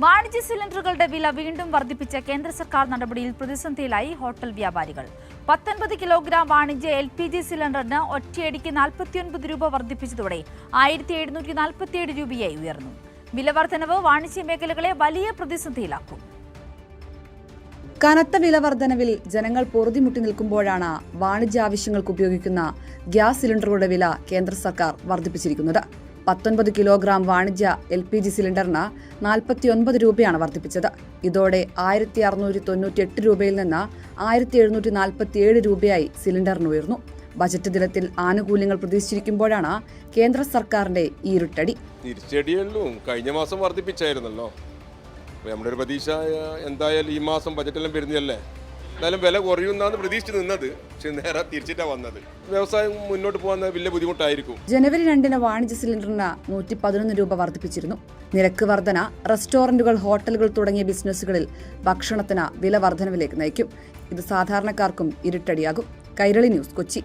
വാണിജ്യ സിലിണ്ടറുകളുടെ വില വീണ്ടും വർദ്ധിപ്പിച്ച കേന്ദ്ര സർക്കാർ നടപടിയിൽ പ്രതിസന്ധിയിലായി ഹോട്ടൽ വ്യാപാരികൾ. 19 കിലോഗ്രാം വാണിജ്യ LPG സിലിണ്ടറിന് ഒറ്റയടിക്ക് 49 രൂപ വർദ്ധിപ്പിച്ചതോടെ 1747 രൂപയായി ഉയർന്നു. വില വർധനവ് വാണിജ്യ മേഖലകളെ വലിയ പ്രതിസന്ധിയിലാക്കും. കനത്ത വില വർധനവിൽ ജനങ്ങൾ പൊറുതിമുട്ടി നിൽക്കുമ്പോഴാണ് വാണിജ്യ ആവശ്യങ്ങൾക്ക് ഉപയോഗിക്കുന്ന ഗ്യാസ് സിലിണ്ടറുകളുടെ വില കേന്ദ്ര സർക്കാർ വർദ്ധിപ്പിച്ചിരിക്കുന്നത്. 19 കിലോഗ്രാം വാണിജ്യ LPG സിലിണ്ടറിന് 49 രൂപയാണ് വർദ്ധിപ്പിച്ചത്. ഇതോടെ 1698 രൂപയിൽ നിന്ന് 1747 രൂപയായി സിലിണ്ടറിന് ഉയർന്നു. ബജറ്റ് ദിനത്തിൽ ആനുകൂല്യങ്ങൾ പ്രതീക്ഷിച്ചിരിക്കുമ്പോഴാണ് കേന്ദ്ര സർക്കാരിന്റെ ഈ ഇരുട്ടടി. തിരിച്ചടിയല്ലോ കഴിഞ്ഞ മാസം വർദ്ധിപ്പിച്ചായിരുന്നല്ലോ. നമ്മുടെ ഒരു പ്രതീക്ഷ എന്തായാലും ഈ മാസം ബജറ്റെല്ലാം വരുന്നതല്ലേ, എന്തായാലും വില കുറയുമെന്നാണ് പ്രതീക്ഷിച്ച് നിന്നത്. പക്ഷെ നേരെ തിരിച്ചിട്ടാണ് വന്നത്. വ്യവസായം മുന്നോട്ട് പോകാൻ വലിയ ബുദ്ധിമുട്ടായിരിക്കും. ജനുവരി 2 വാണിജ്യ സിലിണ്ടറിന് 111 രൂപ വർദ്ധിപ്പിച്ചിരുന്നു. നിരക്ക് വർധന റെസ്റ്റോറന്റുകൾ, ഹോട്ടലുകൾ തുടങ്ങിയ ബിസിനസ്സുകളിൽ ഭക്ഷണത്തിന് വില വർധനവിലേക്ക് നയിക്കും. ഇത് സാധാരണക്കാർക്കും ഇരുട്ടടിയാകും. കൈരളി ന്യൂസ്, കൊച്ചി.